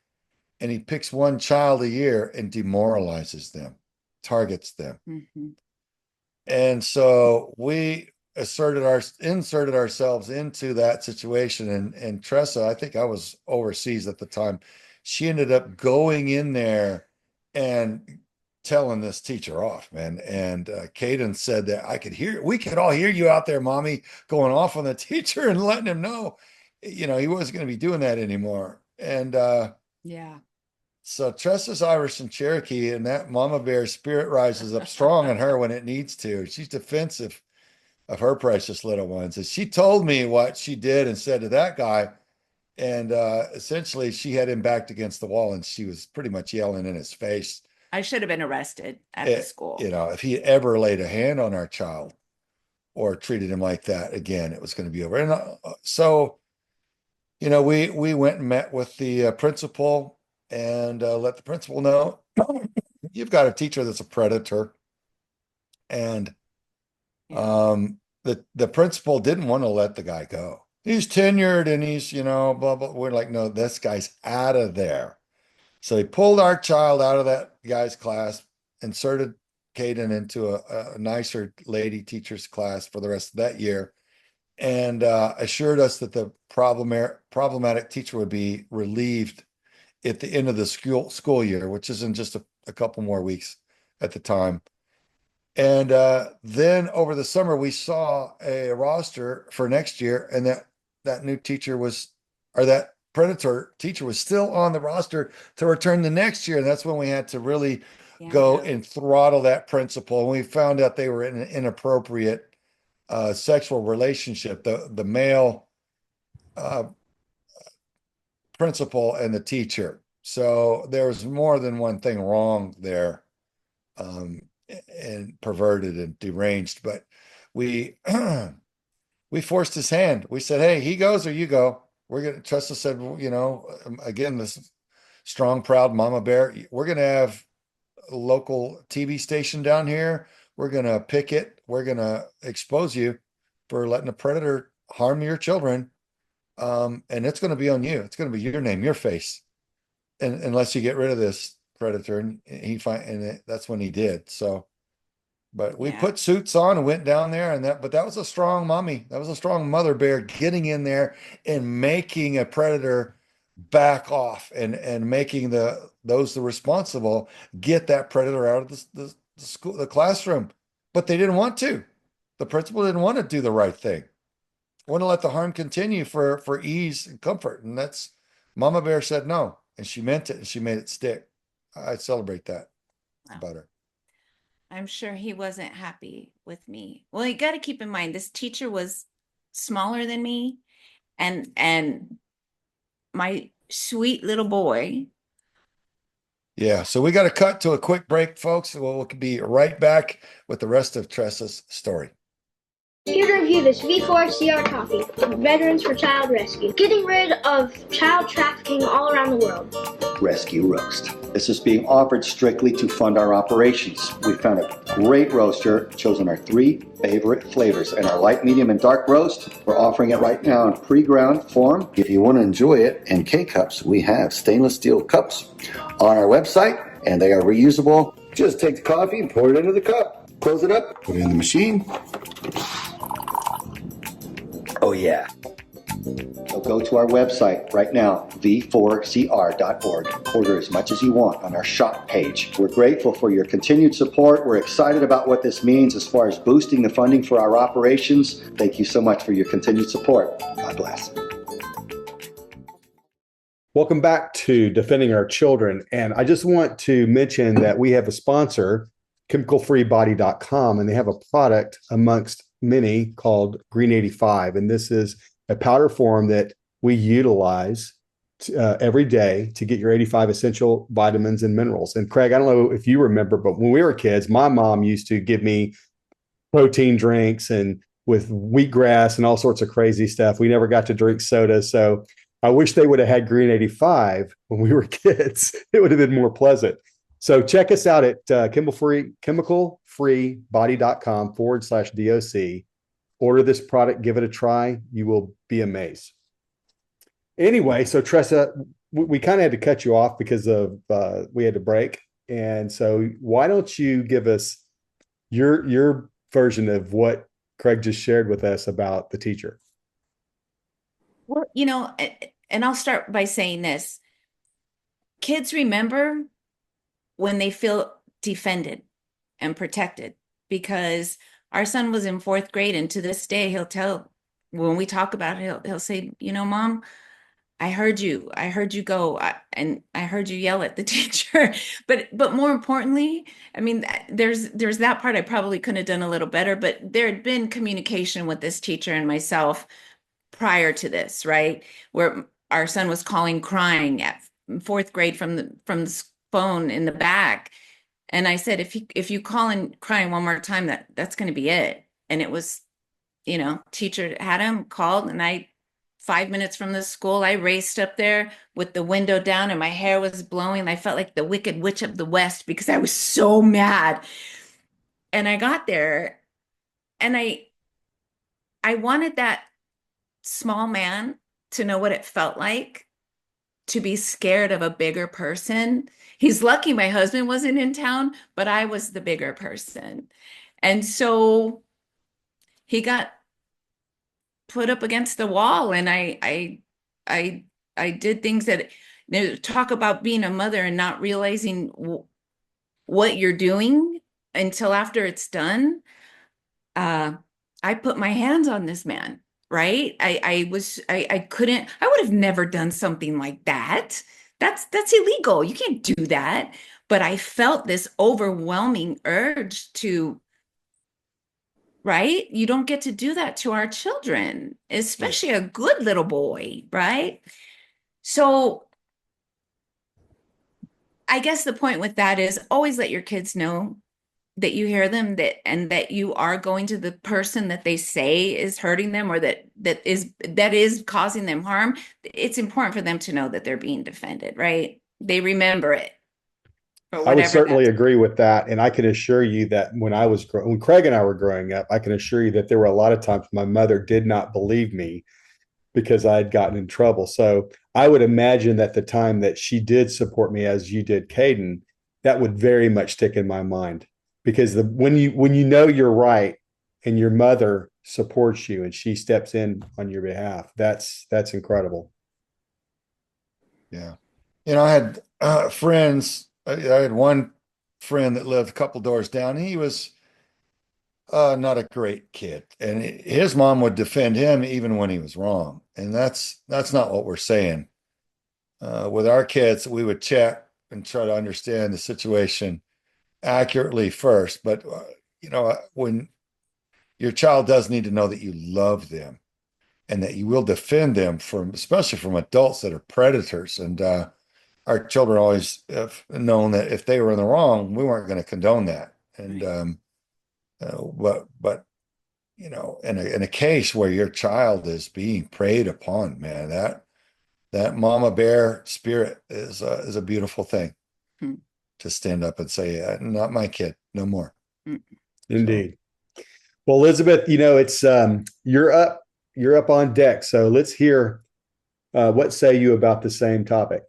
and he picks one child a year and demoralizes them, targets them. Mm-hmm. And so we inserted ourselves into that situation. And Tressa, I think I was overseas at the time. She ended up going in there and telling this teacher off, man. And Caden said that we could all hear you out there, Mommy, going off on the teacher and letting him know, he wasn't going to be doing that anymore. And yeah. So Tressa's Irish and Cherokee, and that mama bear spirit rises up strong in her when it needs to. She's defensive of her precious little ones. And she told me what she did and said to that guy. And essentially she had him backed against the wall, and she was pretty much yelling in his face. I should have been arrested at the school. If he ever laid a hand on our child, or treated him like that again, it was going to be over. And so, you know, we went and met with the principal and let the principal know you've got a teacher that's a predator. And the principal didn't want to let the guy go. He's tenured and he's, you know, blah, blah. We're like, no, this guy's out of there. So he pulled our child out of that guy's class, inserted Caden into a nicer lady teacher's class for the rest of that year, and assured us that the problematic teacher would be relieved at the end of the school year, which is in just a couple more weeks at the time. And then over the summer, we saw a roster for next year, and that new teacher was, or that predator teacher was still on the roster to return the next year. And that's when we had to really go and throttle that principal. And we found out they were in an inappropriate sexual relationship. The male principal and the teacher. So there was more than one thing wrong there. And perverted and deranged, but we we forced his hand. We said, hey, he goes or you go. We're gonna, Tressa said, well, you know, again, this strong, proud mama bear, we're gonna have a local TV station down here. We're gonna picket, we're gonna expose you for letting a predator harm your children. And it's gonna be on you. It's gonna be your name, your face. And unless you get rid of this predator, and that's when he did. So, but we put suits on and went down there, but that was a strong mommy. That was a strong mother bear getting in there and making a predator back off and making those responsible get that predator out of the school, the classroom. But they didn't want to. The principal didn't want to do the right thing. Want to let the harm continue for ease and comfort. And that's, mama bear said no, and she meant it, and she made it stick. I celebrate that about her. I'm sure he wasn't happy with me. Well, you got to keep in mind, this teacher was smaller than me, and my sweet little boy. Yeah, so we got to cut to a quick break, folks. We'll be right back with the rest of Tressa's story. Here to review this V4CR coffee, Veterans for Child Rescue. Getting rid of child trafficking all around the world. Rescue Roast. This is being offered strictly to fund our operations. We found a great roaster, chosen our 3 favorite flavors, and our light, medium, and dark roast, we're offering it right now in pre-ground form. If you want to enjoy it in K-cups, we have stainless steel cups on our website, and they are reusable. Just take the coffee and pour it into the cup. Close it up, put it in the machine. Oh yeah. So go to our website right now, v4cr.org. Order as much as you want on our shop page. We're grateful for your continued support. We're excited about what this means as far as boosting the funding for our operations. Thank you so much for your continued support. God bless. Welcome back to Defending Our Children. And I just want to mention that we have a sponsor, chemicalfreebody.com, and they have a product amongst many called Green 85. And this is a powder form that we utilize every day to get your 85 essential vitamins and minerals. And Craig, I don't know if you remember, but when we were kids, my mom used to give me protein drinks and with wheatgrass and all sorts of crazy stuff. We never got to drink soda. So I wish they would have had Green 85 when we were kids. It would have been more pleasant. So check us out at chemicalfreebody.com/DOC. Order this product, give it a try. You will be amazed. Anyway, so Tressa, we kind of had to cut you off because of we had to break. And so why don't you give us your version of what Craig just shared with us about the teacher? Well, you know, and I'll start by saying this. Kids remember when they feel defended and protected, because our son was in 4th grade, and to this day, he'll tell, when we talk about it, he'll say, you know, Mom, I heard you go, and I heard you yell at the teacher. But more importantly, I mean, there's that part I probably could have done a little better, but there had been communication with this teacher and myself prior to this, right? Where our son was crying at 4th grade from the phone in the back. And I said, if you call and crying one more time, that's going to be it. And it was teacher had him called, and 5 minutes from the school, I raced up there with the window down and my hair was blowing. I felt like the Wicked Witch of the West because I was so mad. And I got there, and I wanted that small man to know what it felt like to be scared of a bigger person. He's lucky my husband wasn't in town, but I was the bigger person. And so he got put up against the wall, and I did things that, talk about being a mother and not realizing what you're doing until after it's done. I put my hands on this man, right? I couldn't, I would have never done something like that. That's illegal. You can't do that. But I felt this overwhelming urge to, right? You don't get to do that to our children, especially a good little boy, right? So I guess the point with that is always let your kids know that you hear them, and that you are going to the person that they say is hurting them, or that is causing them harm. It's important for them to know that they're being defended, right? They remember it. I would certainly agree with that. And I can assure you that when Craig and I were growing up, I can assure you that there were a lot of times my mother did not believe me because I had gotten in trouble. So I would imagine that the time that she did support me, as you did, Caden, that would very much stick in my mind. Because when you know you're right and your mother supports you and she steps in on your behalf, that's incredible. Yeah. I had friends. I had one friend that lived a couple doors down. He was not a great kid, and his mom would defend him even when he was wrong. And that's not what we're saying. With our kids, we would check and try to understand the situation accurately first. But when your child does need to know that you love them and that you will defend them especially from adults that are predators. And our children always have known that if they were in the wrong, we weren't going to condone that. And but in a case where your child is being preyed upon, man, that mama bear spirit is a beautiful thing. To stand up and say, not my kid, no more. Indeed. So. Well, Elizabeth, it's you're up on deck. So let's hear what say you about the same topic.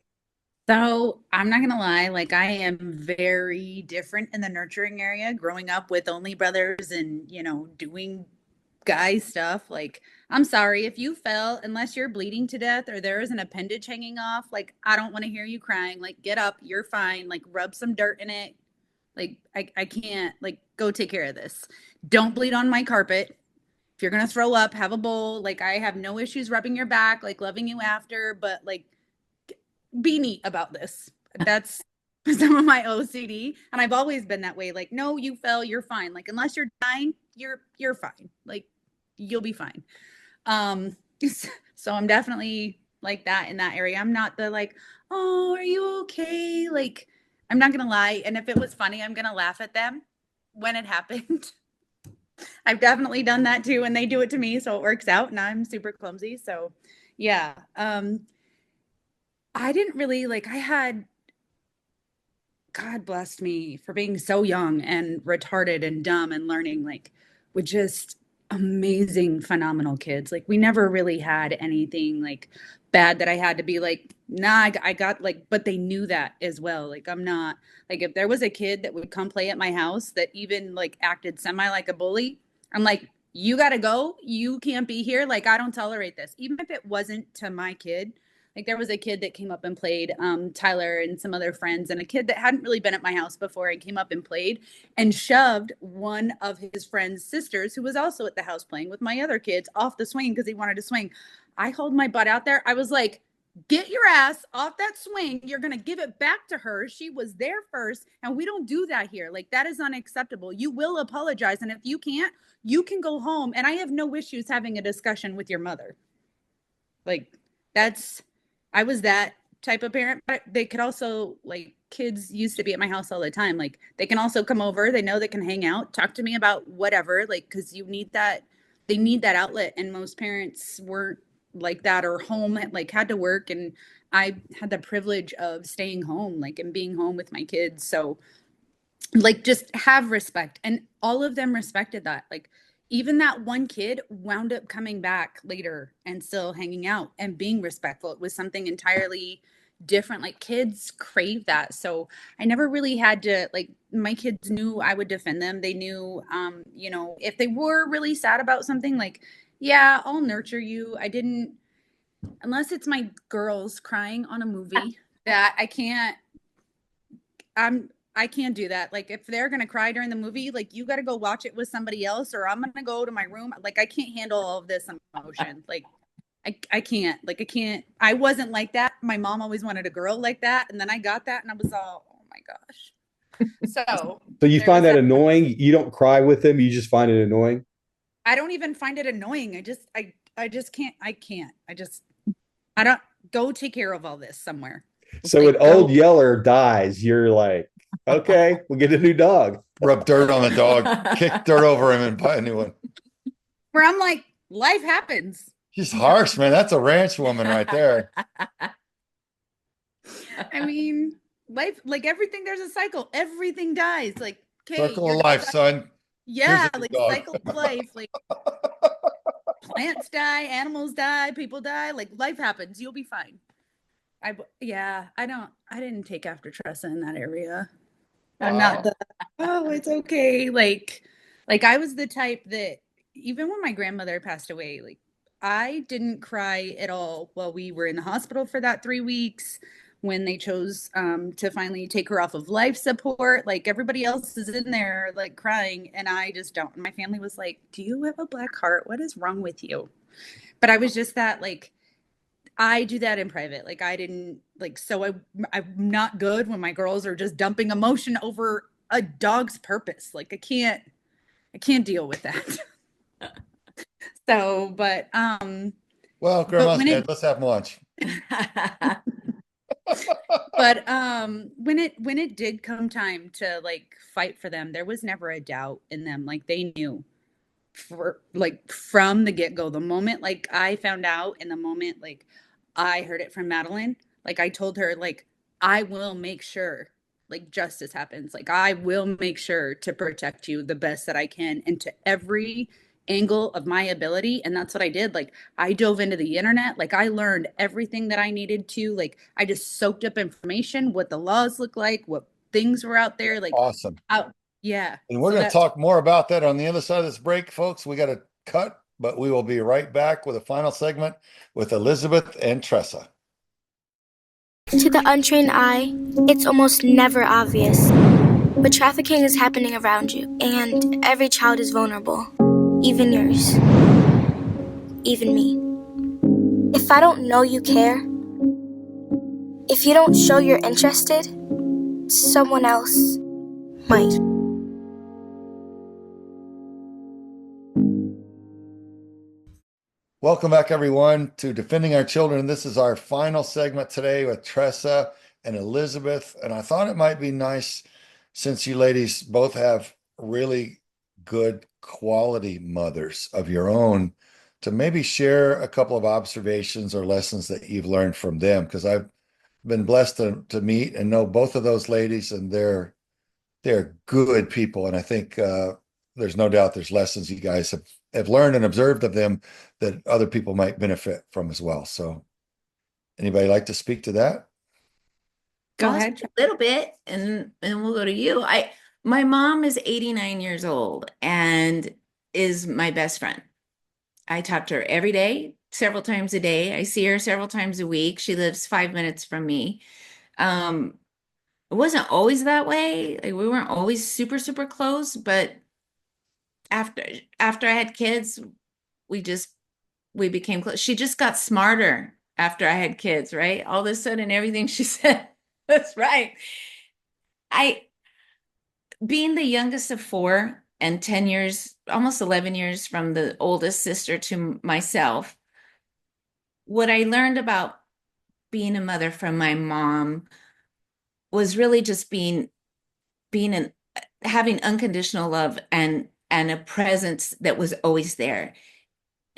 So I'm not gonna lie, like I am very different in the nurturing area, growing up with only brothers and doing guy stuff. Like, I'm sorry if you fell, unless you're bleeding to death or there is an appendage hanging off, like I don't want to hear you crying. Like, get up, you're fine. Like, rub some dirt in it. Like, I can't, like, go take care of this. Don't bleed on my carpet. If you're gonna throw up, have a bowl. Like, I have no issues rubbing your back, like loving you after, but like be neat about this. That's some of my OCD, and I've always been that way. Like, no, you fell, you're fine. Like, unless you're dying, you're fine. Like, you'll be fine. So I'm definitely like that in that area. I'm not the like, oh, are you okay? Like, I'm not gonna lie, and if it was funny, I'm gonna laugh at them when it happened. I've definitely done that too, and they do it to me, so it works out, and I'm super clumsy. So yeah. I didn't really God blessed me for being so young and retarded and dumb and learning, like, with just amazing, phenomenal kids. Like, we never really had anything like bad that I had to be like, nah, I got like, but they knew that as well. Like, I'm not like, if there was a kid that would come play at my house that even like acted semi like a bully, I'm like, you got to go. You can't be here. Like, I don't tolerate this. Even if it wasn't to my kid. Like, there was a kid that came up and played, Tyler and some other friends, and a kid that hadn't really been at my house before and came up and played and shoved one of his friend's sisters, who was also at the house playing with my other kids, off the swing because he wanted to swing. I hauled my butt out there. I was like, get your ass off that swing. You're going to give it back to her. She was there first, and we don't do that here. Like, that is unacceptable. You will apologize, and if you can't, you can go home, and I have no issues having a discussion with your mother. Like, I was that type of parent, but they could also, like, kids used to be at my house all the time. Like, they can also come over. They know they can hang out, talk to me about whatever, like, because you need that they need that outlet, and most parents weren't like that, or home, like had to work, and I had the privilege of staying home, like, and being home with my kids. So like, just have respect, and all of them respected that. Like, even that one kid wound up coming back later and still hanging out and being respectful. It was something entirely different. Like, kids crave that. So I never really had to, like, my kids knew I would defend them. They knew, you know, if they were really sad about something, like, yeah, I'll nurture you. I didn't, unless it's my girls crying on a movie, that I can't, I can't do that. Like, if they're gonna cry during the movie, like, you got to go watch it with somebody else, or I'm gonna go to my room. Like, I can't handle all of this emotion. Like, I can't. Like, I can't. I wasn't like that. My mom always wanted a girl like that, and then I got that, and I was all, oh my gosh. So you find that annoying? You don't cry with them. You just find it annoying. I don't even find it annoying. I just can't. I don't. Go take care of all this somewhere. So like, when old Yeller dies, you're like, okay, we'll get a new dog. Rub dirt on the dog, kick dirt over him, and buy a new one. Where I'm like, life happens. She's harsh, man. That's a ranch woman right there. I mean, life, like, everything, there's a cycle. Everything dies. Like, okay, Circle of life, son. yeah, like, cycle of life. Like, plants die, animals die, people die. Like, life happens. You'll be fine. I didn't take after Tressa in that area. I'm not the, oh, it's okay. Like I was the type that, even when my grandmother passed away, like, I didn't cry at all while we were in the hospital for that 3 weeks, when they chose to finally take her off of life support. Like, everybody else is in there, like, crying, and I just don't. And my family was like, do you have a black heart? What is wrong with you? But I was just that, like, I do that in private. Like, I didn't, like, so I'm not good when my girls are just dumping emotion over a dog's purpose. Like, I can't deal with that. So, but well, grandma's dead. Let's have lunch. But when it did come time to, like, fight for them, there was never a doubt in them. Like, they knew from the get-go. The moment, like, I found out, in the moment, like, I heard it from Madeline, like, I told her, like, I will make sure, like, justice happens. Like, I will make sure to protect you the best that I can, and to every angle of my ability. And that's what I did. Like, I dove into the internet. Like, I learned everything that I needed to. Like, I just soaked up information, what the laws look like, what things were out there. Like, awesome. Yeah. And we're going to talk more about that on the other side of this break, folks. We got to cut, but we will be right back with a final segment with Elizabeth and Tressa. To the untrained eye, it's almost never obvious, but trafficking is happening around you, and every child is vulnerable, even yours, even me. If I don't know you care, if you don't show you're interested, someone else might. Welcome back, everyone, to Defending Our Children. This is our final segment today with Tressa and Elizabeth. And I thought it might be nice, since you ladies both have really good quality mothers of your own, to maybe share a couple of observations or lessons that you've learned from them. Because I've been blessed to meet and know both of those ladies, and they're good people. And I think there's no doubt there's lessons you guys have learned and observed of them that other people might benefit from as well. So anybody like to speak to that? Go ahead. A little bit, and we'll go to you. My mom is 89 years old and is my best friend. I talk to her every day, several times a day. I see her several times a week. She lives 5 minutes from me. It wasn't always that way. Like, we weren't always super, super close, but after I had kids, we became close. She just got smarter after I had kids, right? All of a sudden, everything she said, that's right. Being the youngest of 4 and 10 years, almost 11 years from the oldest sister to myself, what I learned about being a mother from my mom was really just having unconditional love and a presence that was always there.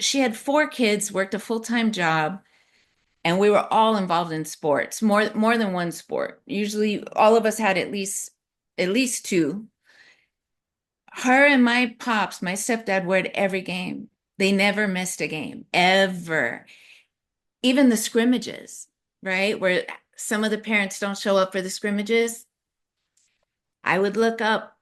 she had 4 kids, worked a full-time job, and we were all involved in sports, more than one sport. Usually all of us had at least two. Her and my pops, my stepdad, were at every game. They never missed a game, ever. Even the scrimmages, right? Where some of the parents don't show up for the scrimmages. I would look up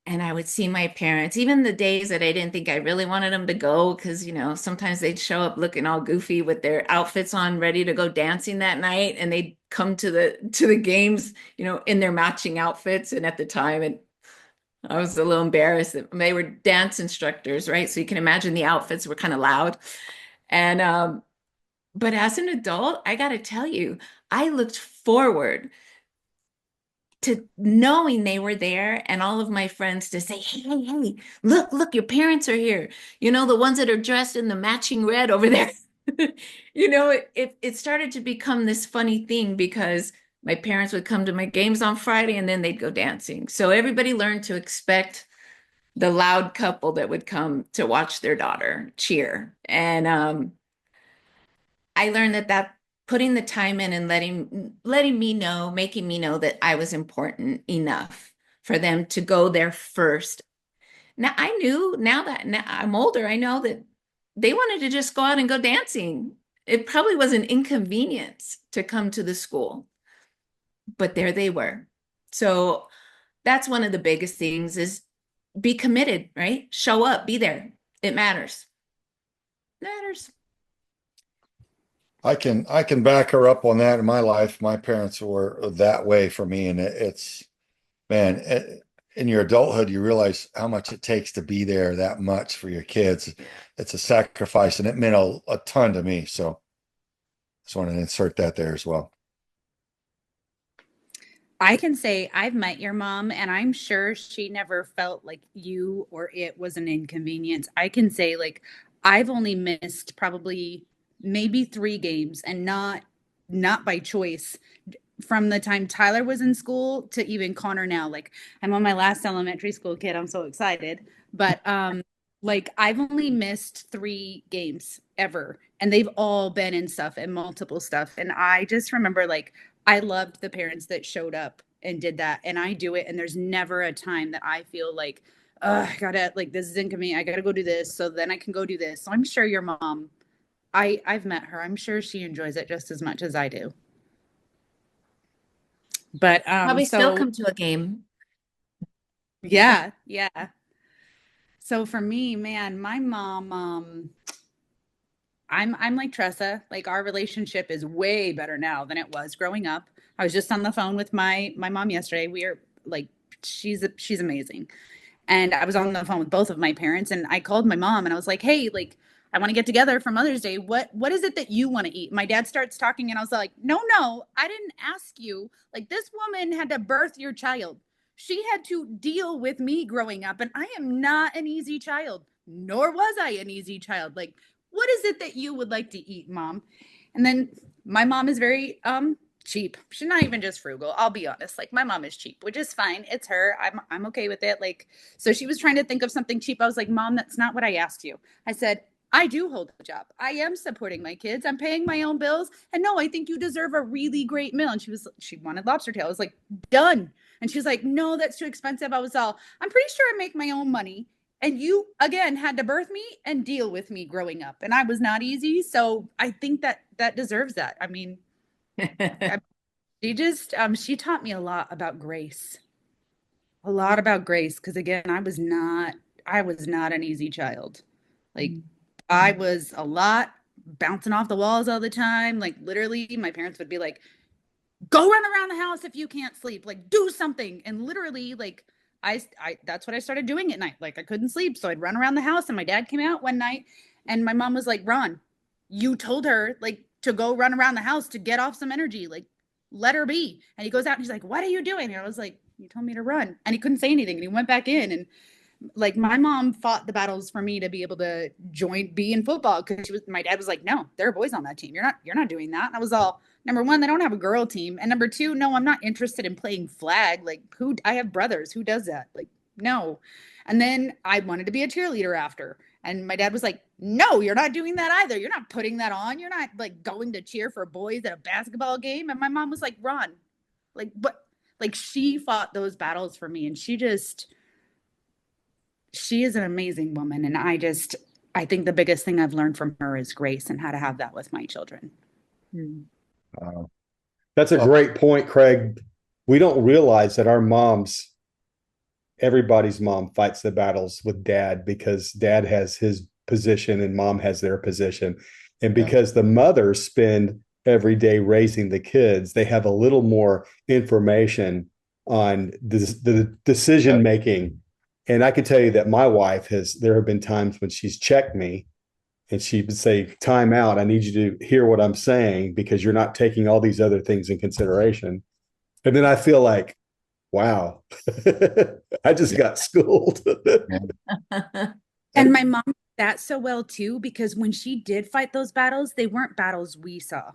and I would see my parents, even the days that I didn't think I really wanted them to go, because, sometimes they'd show up looking all goofy with their outfits on, ready to go dancing that night. And they'd come to the games, in their matching outfits. And at the time, I was a little embarrassed that they were dance instructors, right? So you can imagine the outfits were kind of loud. And, but as an adult, I got to tell you, I looked forward to knowing they were there, and all of my friends to say, hey, look, your parents are here. The ones that are dressed in the matching red over there. It started to become this funny thing, because my parents would come to my games on Friday and then they'd go dancing. So everybody learned to expect the loud couple that would come to watch their daughter cheer. And I learned that putting the time in and letting me know, making me know that I was important enough for them to go there first. Now now I'm older, I know that they wanted to just go out and go dancing. It probably was an inconvenience to come to the school, but there they were. So that's one of the biggest things, is be committed, right? Show up, be there. It matters. Matters. I can back her up on that. In my life, my parents were that way for me, and man, in your adulthood, you realize how much it takes to be there that much for your kids. It's a sacrifice, and it meant a ton to me. So just wanted to insert that there as well. I can say I've met your mom, and I'm sure she never felt like you or it was an inconvenience. I can say, like, I've only missed probably maybe 3 games, and not by choice, from the time Tyler was in school to even Connor now. Like, I'm on my last elementary school kid. I'm so excited. But like, I've only missed 3 games ever, and they've all been in stuff and multiple stuff. And I just remember, like, I loved the parents that showed up and did that. And I do it. And there's never a time that I feel like, I gotta, like, this is inconvenient. I gotta go do this so then I can go do this. So I'm sure your mom, I've met her. I'm sure she enjoys it just as much as I do. But Probably so still come to a game. yeah. So for me, man, my mom, I'm like Tressa. Like, our relationship is way better now than it was growing up. I was just on the phone with my mom yesterday. We are like, she's amazing. And I was on the phone with both of my parents, and I called my mom and I was like, hey, like, I want to get together for Mother's Day. What is it that you want to eat? My dad starts talking and I was like, no, I didn't ask you. Like, this woman had to birth your child. She had to deal with me growing up, and I am not an easy child, nor was I an easy child. Like, what is it that you would like to eat, mom? And then my mom is very cheap. She's not even just frugal. I'll be honest. Like, my mom is cheap, which is fine. It's her. I'm okay with it. Like, so she was trying to think of something cheap. I was like, Mom, that's not what I asked you. I said, I do hold a job. I am supporting my kids. I'm paying my own bills. And no, I think you deserve a really great meal. And she wanted lobster tail. I was like, done. And she's like, no, that's too expensive. I'm pretty sure I make my own money. And you, again, had to birth me and deal with me growing up. And I was not easy. So I think that deserves that. I mean, she taught me a lot about grace. A lot about grace. Because again, I was not an easy child. Like, I was a lot bouncing off the walls all the time. Like, literally, my parents would be like, go run around the house if you can't sleep. Like, do something. And literally, like, I that's what I started doing at night. Like, I couldn't sleep, so I'd run around the house. And my dad came out one night, and my mom was like, Ron, you told her, like, to go run around the house to get off some energy. Like, let her be. And he goes out and he's like, what are you doing? And I was like, you told me to run. And he couldn't say anything. And he went back in, and like, my mom fought the battles for me to be able to be in football, because my dad was like, no, there are boys on that team. You're not doing that. And I was all, number one, they don't have a girl team. And number two, no, I'm not interested in playing flag. Like, I have brothers. Who does that? Like, no. And then I wanted to be a cheerleader after. And my dad was like, no, you're not doing that either. You're not putting that on. You're not like going to cheer for boys at a basketball game. And my mom was like, Ron, like, but like she fought those battles for me. And she is an amazing woman. And I think the biggest thing I've learned from her is grace and how to have that with my children. That's a great point, Craig. We don't realize that our moms, everybody's mom fights the battles with dad because dad has his position and mom has their position. And because the mothers spend every day raising the kids, they have a little more information on the decision making. And I can tell you that my wife there have been times when she's checked me and she would say, time out, I need you to hear what I'm saying because you're not taking all these other things in consideration. And then I feel like, wow, I just got schooled. And my mom did that so well too, because when she did fight those battles, they weren't battles we saw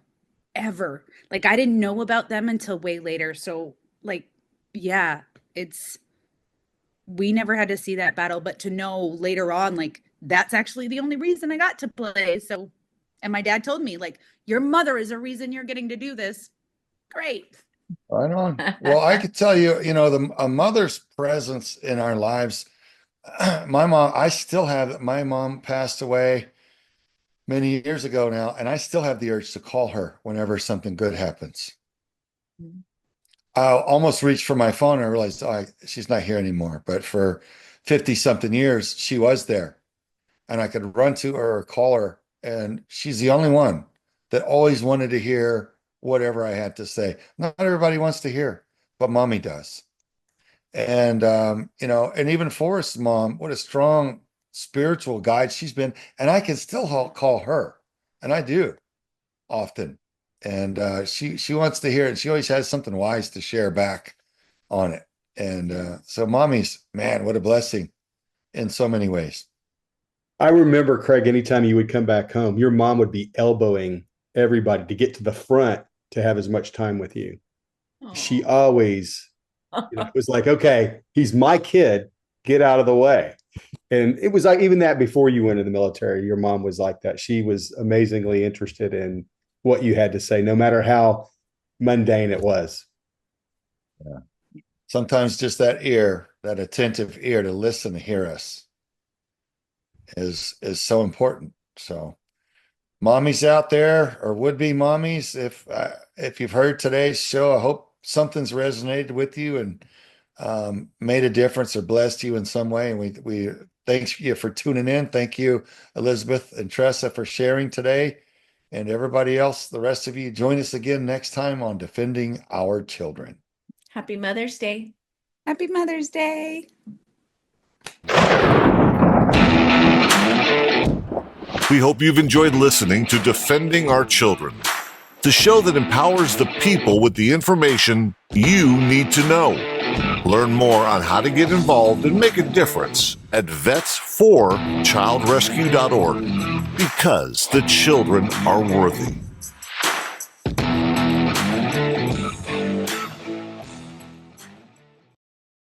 ever. Like I didn't know about them until way later. So like, yeah, we never had to see that battle, but to know later on, like that's actually the only reason I got to play. So, and my dad told me like, your mother is a reason you're getting to do this. Great. Right on. Well, I could tell you, a mother's presence in our lives. My mom, I still have, my mom passed away many years ago now, and I still have the urge to call her whenever something good happens. I'll almost reach for my phone and I realized she's not here anymore. But for 50 something years, she was there and I could run to her or call her. And she's the only one that always wanted to hear whatever I had to say. Not everybody wants to hear, but mommy does. And, and even Forrest's mom, what a strong spiritual guide she's been. And I can still call her, and I do often. And she wants to hear it. She always has something wise to share back on it. And so mommy's, man, what a blessing in so many ways. I remember, Craig, anytime you would come back home, your mom would be elbowing everybody to get to the front to have as much time with you. Aww. She always was like, okay, he's my kid, get out of the way. And it was like, even that before you went into the military, your mom was like that. She was amazingly interested in what you had to say, no matter how mundane it was. Yeah. Sometimes just that ear, that attentive ear to listen, to hear us is so important. So mommies out there, or would-be mommies, if you've heard today's show, I hope something's resonated with you and made a difference or blessed you in some way. And we thank you for tuning in. Thank you, Elizabeth and Tressa, for sharing today. And everybody else, the rest of you, join us again next time on Defending Our Children. Happy Mother's Day. Happy Mother's Day. We hope you've enjoyed listening to Defending Our Children, the show that empowers the people with the information you need to know. Learn more on how to get involved and make a difference at vets4childrescue.org, because the children are worthy.